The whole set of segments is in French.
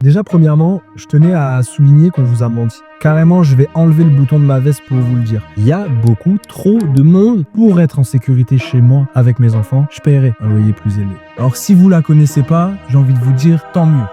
Déjà, premièrement, je tenais à souligner qu'on vous a menti. Carrément, je vais enlever le bouton de ma veste pour vous le dire. Il y a beaucoup trop de monde pour être en sécurité chez moi avec mes enfants. Je paierai un loyer plus élevé. Alors, si vous la connaissez pas, j'ai envie de vous dire tant mieux.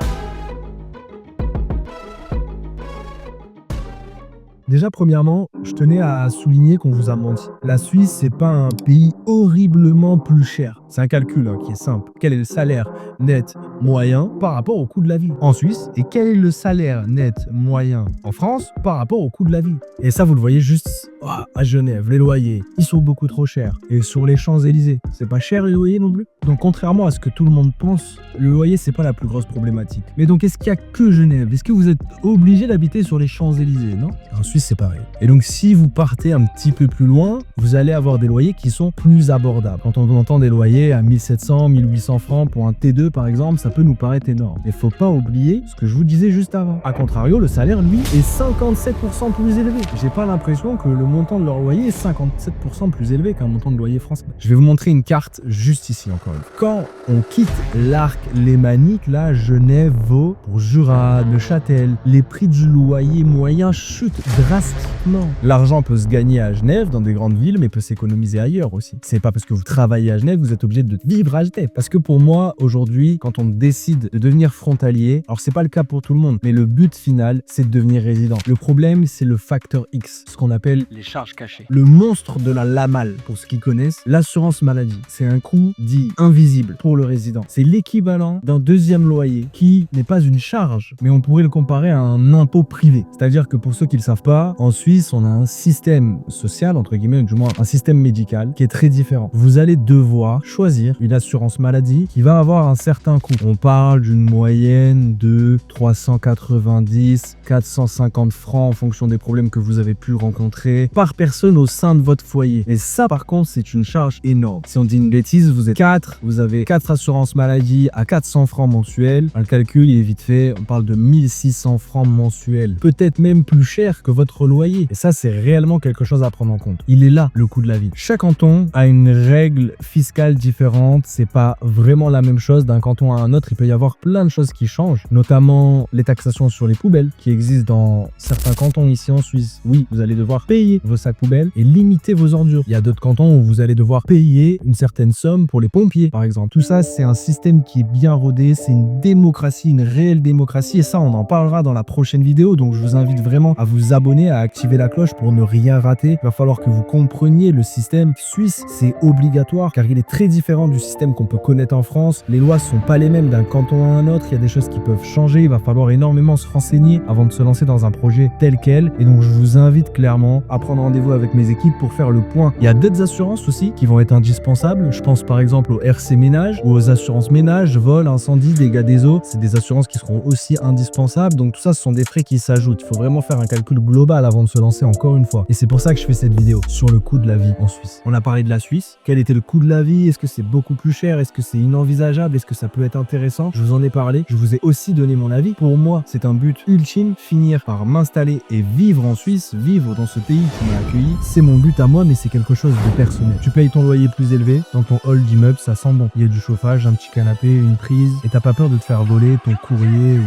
Déjà, premièrement, je tenais à souligner qu'on vous a menti. La Suisse, c'est pas un pays horriblement plus cher. C'est un calcul qui est simple. Quel est le salaire net moyen par rapport au coût de la vie en Suisse et quel est le salaire net moyen en France par rapport au coût de la vie? Et ça, vous le voyez juste à Genève, les loyers, ils sont beaucoup trop chers. Et sur les Champs-Élysées, c'est pas cher les loyers non plus. Donc, contrairement à ce que tout le monde pense, le loyer, c'est pas la plus grosse problématique. Mais donc, est-ce qu'il y a que Genève? Est-ce que vous êtes obligé d'habiter sur les Champs-Élysées? Non? En Suisse, c'est pareil. Et donc, si vous partez un petit peu plus loin, vous allez avoir des loyers qui sont plus abordables. Quand on entend des loyers à 1700, 1800 francs pour un T2 par exemple, ça peut nous paraître énorme. Mais faut pas oublier ce que je vous disais juste avant. A contrario, le salaire, lui, est 57% plus élevé. J'ai pas l'impression que le montant de leur loyer est 57% plus élevé qu'un montant de loyer français. Je vais vous montrer une carte juste ici encore une fois. Quand on quitte l'arc lémanique, là, Genève, Vaud, pour Jura, Neuchâtel, les prix du loyer moyen chutent drastiquement. L'argent peut se gagner à Genève, dans des grandes villes, mais peut s'économiser ailleurs aussi. C'est pas parce que vous travaillez à Genève, vous êtes obligé de vivre à Genève. Parce que pour moi, aujourd'hui, quand on décide de devenir frontalier, alors c'est pas le cas pour tout le monde, mais le but final, c'est de devenir résident. Le problème, c'est le facteur X, ce qu'on appelle les charges cachées. Le monstre de la LAMAL, pour ceux qui connaissent, l'assurance maladie. C'est un coût dit invisible pour le résident. C'est l'équivalent d'un deuxième loyer qui n'est pas une charge, mais on pourrait le comparer à un impôt privé. C'est-à-dire que pour ceux qui le savent pas, en Suisse, on a un système social, entre guillemets, du moins un système médical qui est très différent. Vous allez devoir choisir une assurance maladie qui va avoir un certain coût. On parle d'une moyenne de 390, 450 francs en fonction des problèmes que vous avez pu rencontrer par personne au sein de votre foyer. Et ça, par contre, c'est une charge énorme. Si on dit une bêtise, vous êtes 4, vous avez 4 assurances maladie à 400 francs mensuels. Le calcul, il est vite fait. On parle de 1600 francs mensuels. Peut-être même plus cher que votre loyer. Et ça, c'est réellement quelque chose à prendre en compte. Il est là, le coût de la vie. Chaque canton a une règle fiscale différente. C'est pas vraiment la même chose d'un canton à un autre. Il peut y avoir plein de choses qui changent, notamment les taxations sur les poubelles qui existent dans certains cantons ici en Suisse. Oui, vous allez devoir payer vos sacs poubelles et limiter vos ordures. Il y a d'autres cantons où vous allez devoir payer une certaine somme pour les pompiers, par exemple. Tout ça, c'est un système qui est bien rodé. C'est une démocratie, une réelle démocratie. Et ça, on en parlera dans la prochaine vidéo. Donc, je vous invite vraiment à vous abonner, à activer la cloche pour ne rien rater. Il va falloir que vous compreniez le système suisse. C'est obligatoire car il est très différent du système qu'on peut connaître en France. Les lois sont pas les mêmes d'un canton à un autre. Il y a des choses qui peuvent changer. Il va falloir énormément se renseigner avant de se lancer dans un projet tel quel. Et donc, je vous invite clairement à prendre rendez-vous avec mes équipes pour faire le point. Il y a d'autres assurances aussi qui vont être indispensables. Je pense par exemple au RC Ménage ou aux assurances ménage, vol, incendie, dégâts des eaux. C'est des assurances qui seront aussi indispensables. Donc, tout ça, ce sont des frais qui s'ajoutent. Il faut vraiment faire un calcul global avant de se lancer encore une fois. Et c'est pour ça que je fais cette vidéo sur le coût de la vie en Suisse. On a parlé de la Suisse. Quel était le coût de la vie? Est-ce que c'est beaucoup plus cher? Est-ce que c'est inenvisageable? Est-ce que ça peut être intéressant? Je vous en ai parlé. Je vous ai aussi donné mon avis. Pour moi, c'est un but ultime, finir par m'installer et vivre en Suisse, vivre dans ce pays qui m'a accueilli. C'est mon but à moi, mais c'est quelque chose de personnel. Tu payes ton loyer plus élevé, dans ton hall d'immeuble, ça sent bon. Il y a du chauffage, un petit canapé, une prise, et t'as pas peur de te faire voler ton courrier ou...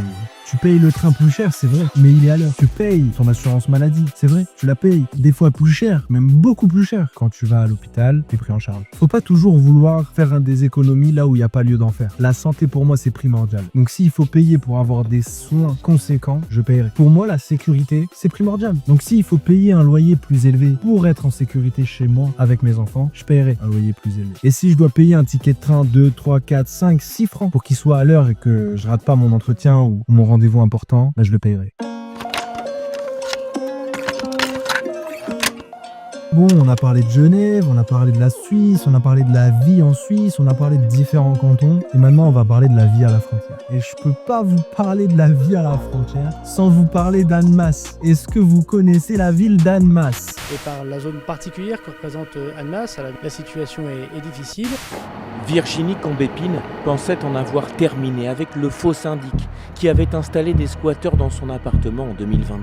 Tu payes le train plus cher, c'est vrai, mais il est à l'heure. Tu payes ton assurance maladie, c'est vrai, tu la payes des fois plus cher, même beaucoup plus cher. Quand tu vas à l'hôpital, t'es pris en charge. Faut pas toujours vouloir faire des économies là où il n'y a pas lieu d'en faire. La santé pour moi c'est primordial. Donc s'il faut payer pour avoir des soins conséquents, je paierai. Pour moi la sécurité c'est primordial. Donc s'il faut payer un loyer plus élevé pour être en sécurité chez moi avec mes enfants, je paierai un loyer plus élevé. Et si je dois payer un ticket de train 2, 3, 4, 5, 6 francs pour qu'il soit à l'heure et que je rate pas mon entretien ou mon rendez-vous important, là je le payerai. Bon, on a parlé de Genève, on a parlé de la Suisse, on a parlé de la vie en Suisse, on a parlé de différents cantons, et maintenant on va parler de la vie à la frontière. Et je peux pas vous parler de la vie à la frontière sans vous parler d'Annemasse. Est-ce que vous connaissez la ville d'Annemasse? Et par la zone particulière que représente Annemasse, la situation est difficile. Virginie Cambépine pensait en avoir terminé avec le faux syndic qui avait installé des squatteurs dans son appartement en 2022.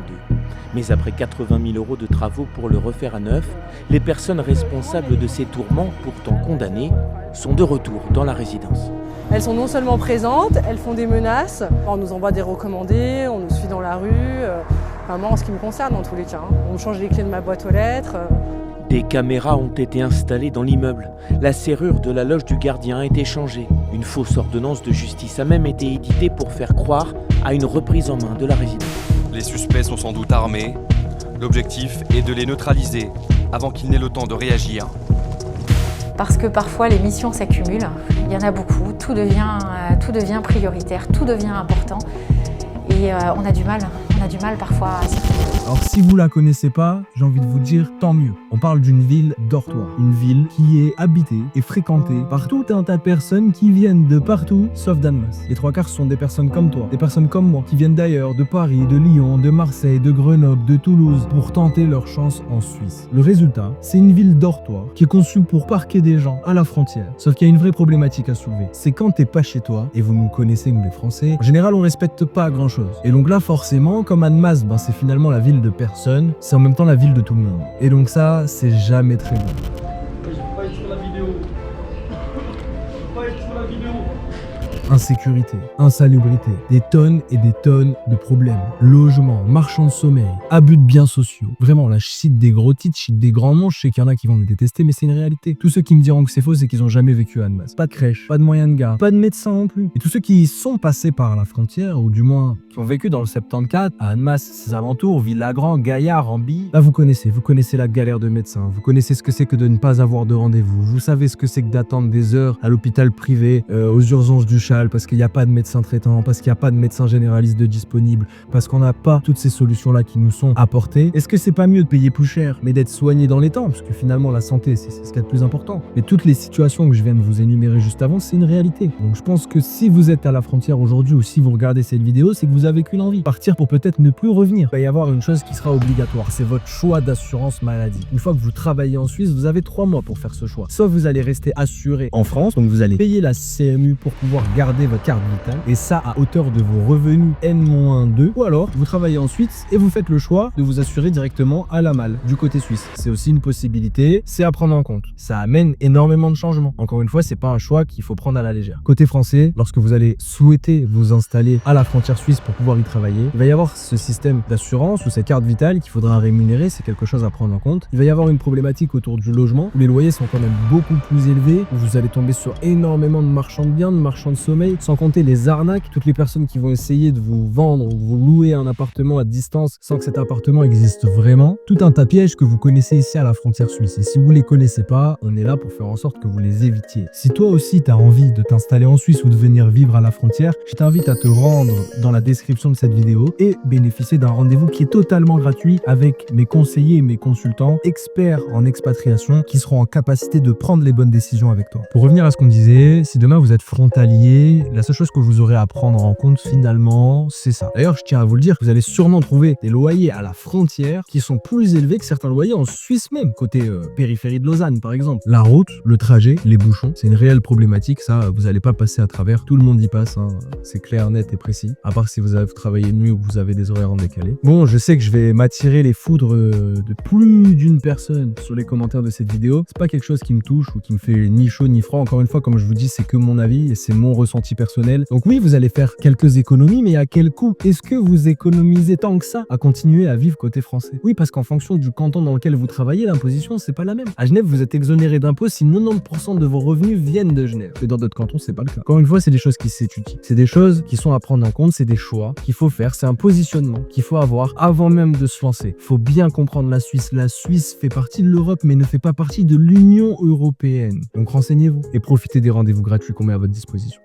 Mais après 80 000 € de travaux pour le refaire à neuf, les personnes responsables de ces tourments, pourtant condamnées, sont de retour dans la résidence. Elles sont non seulement présentes, elles font des menaces, on nous envoie des recommandés, on nous suit dans la rue, moi en ce qui me concerne dans tous les cas. On me change les clés de ma boîte aux lettres. Des caméras ont été installées dans l'immeuble. La serrure de la loge du gardien a été changée. Une fausse ordonnance de justice a même été éditée pour faire croire à une reprise en main de la résidence. Les suspects sont sans doute armés. L'objectif est de les neutraliser avant qu'ils n'aient le temps de réagir. Parce que parfois les missions s'accumulent, il y en a beaucoup, tout devient prioritaire, tout devient important et on a du mal parfois à s'y faire. Alors si vous la connaissez pas, j'ai envie de vous dire tant mieux. On parle d'une ville dortoir, une ville qui est habitée et fréquentée par tout un tas de personnes qui viennent de partout sauf d'Annemasse. Les trois quarts sont des personnes comme toi, des personnes comme moi, qui viennent d'ailleurs, de Paris, de Lyon, de Marseille, de Grenoble, de Toulouse, pour tenter leur chance en Suisse. Le résultat, c'est une ville dortoir qui est conçue pour parquer des gens à la frontière. Sauf qu'il y a une vraie problématique à soulever. C'est quand t'es pas chez toi, et vous nous connaissez nous les Français, en général on respecte pas grand chose. Et donc là forcément, comme Annemasse, c'est finalement la ville de personne, c'est en même temps la ville de tout le monde. Et donc ça, c'est jamais très bon. Je peux pas être sur la vidéo. Je peux pas être sur la vidéo. Insécurité, insalubrité, des tonnes et des tonnes de problèmes. Logement, marchand de sommeil, abus de biens sociaux. Vraiment, là, je cite des gros titres, je cite des grands noms, je sais qu'il y en a qui vont me détester, mais c'est une réalité. Tous ceux qui me diront que c'est faux, c'est qu'ils ont jamais vécu à Annemasse. Pas de crèche, pas de moyens de garde, pas de médecin non plus. Et tous ceux qui sont passés par la frontière, ou du moins qui ont vécu dans le 74, à Annemasse, ses alentours, Villagrand, Gaillard, Amby, là vous connaissez la galère de médecins, vous connaissez ce que c'est que de ne pas avoir de rendez-vous, vous savez ce que c'est que d'attendre des heures à l'hôpital privé, aux urgences du Châle, parce qu'il n'y a pas de médecin traitant, parce qu'il n'y a pas de médecin généraliste de disponible, parce qu'on n'a pas toutes ces solutions-là qui nous sont apportées. Est-ce que c'est pas mieux de payer plus cher, mais d'être soigné dans les temps? Parce que finalement, la santé, c'est ce qu'il y a de plus important. Mais toutes les situations que je viens de vous énumérer juste avant, c'est une réalité. Donc je pense que si vous êtes à la frontière aujourd'hui ou si vous regardez cette vidéo, c'est que vous avez qu'une envie. Partir pour peut-être ne plus revenir. Il va y avoir une chose qui sera obligatoire, c'est votre choix d'assurance maladie. Une fois que vous travaillez en Suisse, vous avez 3 mois pour faire ce choix. Soit vous allez rester assuré en France, donc vous allez payer la CMU pour pouvoir garder votre carte vitale, et ça à hauteur de vos revenus N-2, ou alors vous travaillez en Suisse et vous faites le choix de vous assurer directement à la malle du côté suisse. C'est aussi une possibilité, c'est à prendre en compte. Ça amène énormément de changements. Encore une fois, c'est pas un choix qu'il faut prendre à la légère. Côté français, lorsque vous allez souhaiter vous installer à la frontière suisse pour pouvoir y travailler, il va y avoir ce système d'assurance ou cette carte vitale qu'il faudra rémunérer, c'est quelque chose à prendre en compte. Il va y avoir une problématique autour du logement, où les loyers sont quand même beaucoup plus élevés, où vous allez tomber sur énormément de marchands de biens, de marchands de sommeil, sans compter les arnaques, toutes les personnes qui vont essayer de vous vendre ou vous louer un appartement à distance sans que cet appartement existe vraiment. Tout un tas de pièges que vous connaissez ici à la frontière suisse. Et si vous les connaissez pas, on est là pour faire en sorte que vous les évitiez. Si toi aussi tu as envie de t'installer en Suisse ou de venir vivre à la frontière, je t'invite à te rendre dans la description de cette vidéo et bénéficier d'un rendez-vous qui est totalement gratuit avec mes conseillers et mes consultants experts en expatriation qui seront en capacité de prendre les bonnes décisions avec toi. Pour revenir à ce qu'on disait, si demain vous êtes frontalier, la seule chose que vous aurez à prendre en compte finalement, c'est ça. D'ailleurs, je tiens à vous le dire, vous allez sûrement trouver des loyers à la frontière qui sont plus élevés que certains loyers en Suisse même, côté périphérie de Lausanne par exemple. La route, le trajet, les bouchons, c'est une réelle problématique, ça, vous n'allez pas passer à travers, tout le monde y passe, hein. C'est clair, net et précis, à part si vous avez travaillé de nuit ou que vous avez des horaires en décalé. Bon, je sais que je vais m'attirer les foudres de plus d'une personne sur les commentaires de cette vidéo, c'est pas quelque chose qui me touche ou qui me fait ni chaud ni froid, encore une fois, comme je vous dis, c'est que mon avis et c'est mon ressenti personnel. Donc oui, vous allez faire quelques économies, mais à quel coût? Est-ce que vous économisez tant que ça à continuer à vivre côté français? Oui, parce qu'en fonction du canton dans lequel vous travaillez, l'imposition, c'est pas la même. À Genève, vous êtes exonéré d'impôts si 90% de vos revenus viennent de Genève. Mais dans d'autres cantons, c'est pas le cas. Encore une fois, c'est des choses qui s'étudient. C'est des choses qui sont à prendre en compte, c'est des choix qu'il faut faire, c'est un positionnement qu'il faut avoir avant même de se lancer. Faut bien comprendre la Suisse. La Suisse fait partie de l'Europe, mais ne fait pas partie de l'Union européenne. Donc renseignez-vous et profitez des rendez-vous gratuits qu'on met à votre disposition.